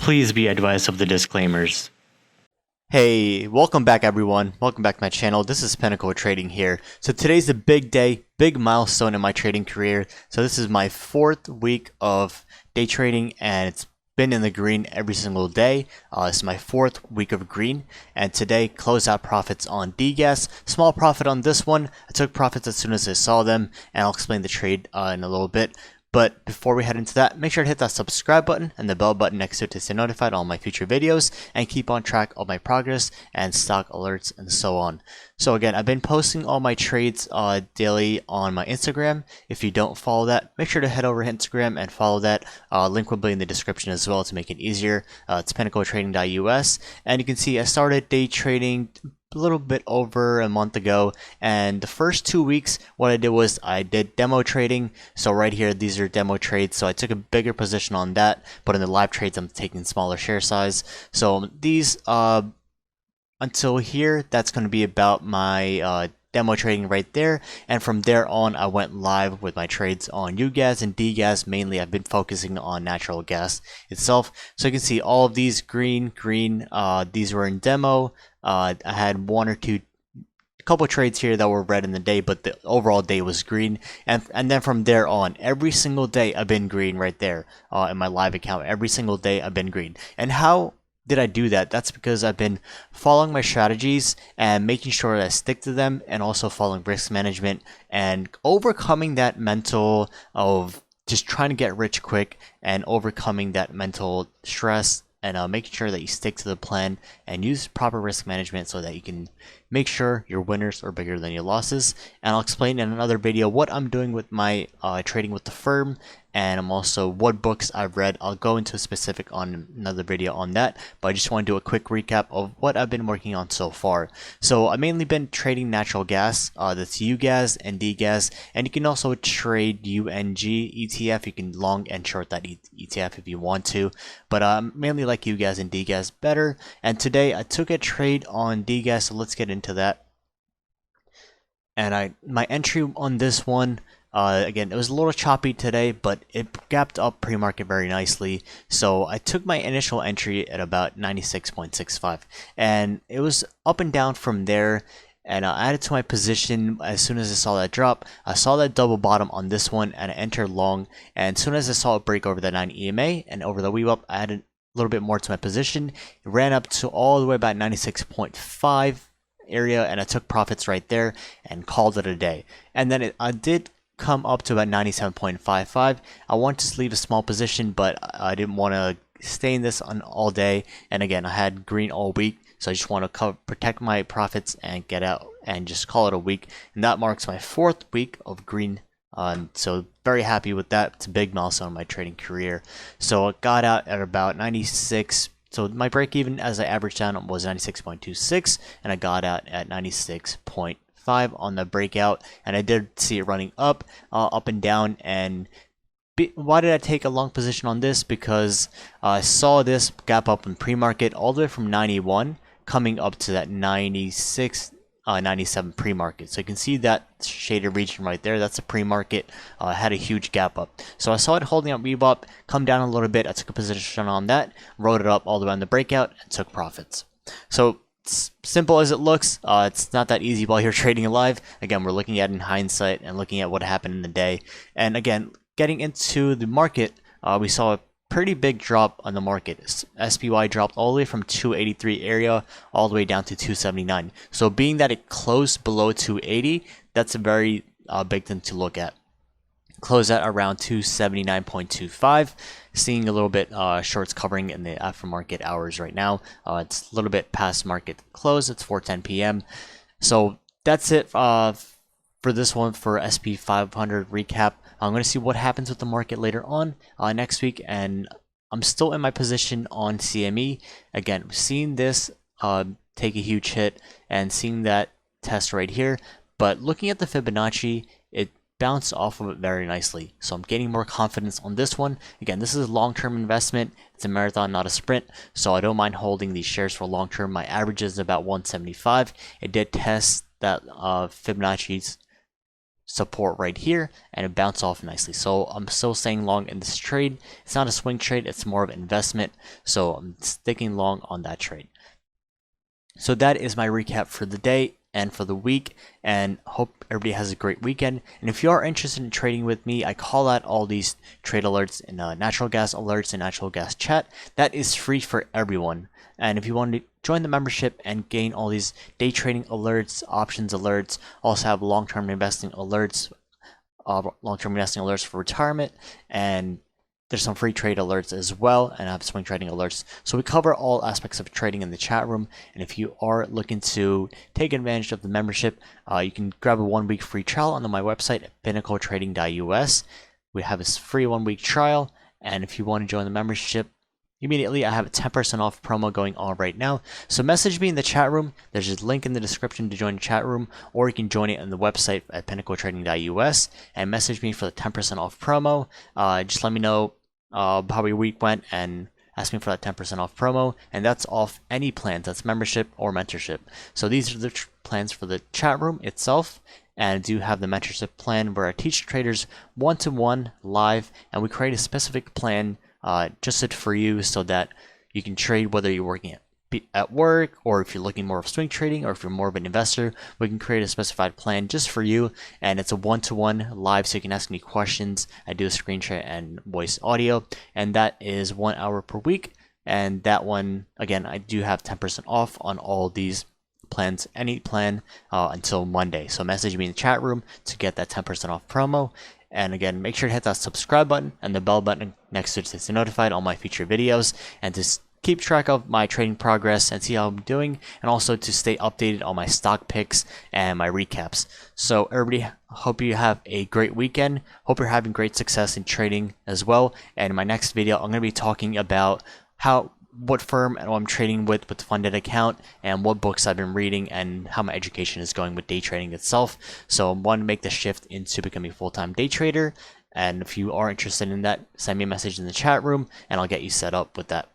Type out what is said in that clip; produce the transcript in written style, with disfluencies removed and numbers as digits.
Please be advised of the disclaimers. Hey, welcome back everyone. Welcome back to my channel. This is Pinnacle Trading here. So today's a big day, big milestone in my trading career. So this is my 4th week of day trading and it's been in the green every single day. This is my 4th week of green, and today closed out profits on DGAS. Small profit on this one. I took profits as soon as I saw them, and I'll explain the trade in a little bit. But before we head into that, make sure to hit that subscribe button and the bell button next to it to stay notified on all my future videos and keep on track of my progress and stock alerts and so on. So again, I've been posting all my trades daily on my Instagram. If you don't follow that, make sure to head over to Instagram and follow that. Link will be in the description as well to make it easier. It's pinnacletrading.us, and you can see I started day trading a little bit over a month ago, and the first 2 weeks what I did was I did demo trading. So right here, these are demo trades, so I took a bigger position on that, but in the live trades I'm taking smaller share size. So these until here, that's going to be about my demo trading right there, and from there on I went live with my trades on UGAS and DGAS. Mainly I've been focusing on natural gas itself. So you can see all of these green, these were in demo. I had one or two couple trades here that were red in the day, but the overall day was green, and then from there on every single day I've been green right there in my live account. Every single day I've been green. And how did I do that? That's because I've been following my strategies and making sure that I stick to them, and also following risk management and overcoming that mental of just trying to get rich quick, and overcoming that mental stress, and making sure that you stick to the plan and use proper risk management so that you can make sure your winners are bigger than your losses. And I'll explain in another video what I'm doing with my trading with the firm, and I'm also what books I've read. I'll go into specific on another video on that, but I just want to do a quick recap of what I've been working on so far. So I've mainly been trading natural gas, that's UGAS and DGAS, and you can also trade UNG ETF. You can long and short that ETF if you want to, but mainly like UGAS and DGAS better. And today I took a trade on DGAS, so let's get into that. And my entry on this one, again, it was a little choppy today, but it gapped up pre-market very nicely. So I took my initial entry at about 96.65, and it was up and down from there. And I added to my position as soon as I saw that drop. I saw that double bottom on this one, and I entered long. And as soon as I saw it break over the 9 EMA and over the weave up, I added a little bit more to my position. It ran up to all the way about 96.5 area, and I took profits right there and called it a day. And then I did come up to about 97.55. I wanted to leave a small position, but I didn't want to stay in this on all day. And again, I had green all week, so I just want to protect my profits and get out and just call it a week. And that marks my 4th week of green. So very happy with that. It's a big milestone in my trading career. So I got out at about 96. So my break even as I averaged down was 96.26, and I got out at 96.5 on the breakout. And I did see it running up and down. And why did I take a long position on this? Because I saw this gap up in pre-market all the way from 91 coming up to that 96 97 pre-market. So you can see that shaded region right there. That's a pre-market. Had a huge gap up. So I saw it holding up, weave up, come down a little bit. I took a position on that, rode it up all the way on the breakout, and took profits. So it's simple as it looks. It's not that easy while you're trading live. Again, we're looking at it in hindsight and looking at what happened in the day. And again, getting into the market, we saw a pretty big drop on the market. SPY dropped all the way from 283 area all the way down to 279. So being that it closed below 280, that's a very big thing to look at. Closed at around 279.25. Seeing a little bit shorts covering in the aftermarket hours right now. It's a little bit past market close. It's 4:10 p.m. So that's it for this one for SP 500 recap. I'm going to see what happens with the market later on next week, and I'm still in my position on CME. Again, seeing this take a huge hit and seeing that test right here, but looking at the Fibonacci, it bounced off of it very nicely. So I'm gaining more confidence on this one. Again, this is a long-term investment. It's a marathon, not a sprint, so I don't mind holding these shares for long-term. My average is about 175. It did test that Fibonacci's support right here, and it bounced off nicely. So I'm still staying long in this trade. It's not a swing trade, it's more of an investment. So I'm sticking long on that trade. So that is my recap for the day and for the week, and hope everybody has a great weekend. And if you are interested in trading with me, I call out all these trade alerts in natural gas alerts and natural gas chat. That is free for everyone. And if you want to join the membership and gain all these day trading alerts, options alerts, also have long-term investing alerts, for retirement, and there's some free trade alerts as well, and I have swing trading alerts. So we cover all aspects of trading in the chat room. And if you are looking to take advantage of the membership, you can grab a 1-week free trial on my website at pinnacletrading.us. We have a free 1-week trial, and if you want to join the membership immediately, I have a 10% off promo going on right now. So message me in the chat room. There's a link in the description to join the chat room, or you can join it on the website at pinnacletrading.us and message me for the 10% off promo. Just let me know how your week went and ask me for that 10% off promo, and that's off any plans. That's membership or mentorship. So these are the plans for the chat room itself. And I do have the mentorship plan where I teach traders one-to-one live, and we create a specific plan just for you so that you can trade whether you're working at work, or if you're looking more of swing trading, or if you're more of an investor. We can create a specified plan just for you, and it's a one-to-one live, so you can ask me questions. I do a screen share and voice audio, and that is 1 hour per week. And that one, again, I do have 10% off on all these plans, any plan, until Monday. So message me in the chat room to get that 10% off promo. And again, make sure to hit that subscribe button and the bell button next to it to stay notified on my future videos, and to keep track of my trading progress and see how I'm doing, and also to stay updated on my stock picks and my recaps. So everybody, hope you have a great weekend. Hope you're having great success in trading as well. And in my next video, I'm going to be talking about what firm I'm trading with the funded account, and what books I've been reading, and how my education is going with day trading itself. So I want to make the shift into becoming a full-time day trader. And if you are interested in that, send me a message in the chat room and I'll get you set up with that.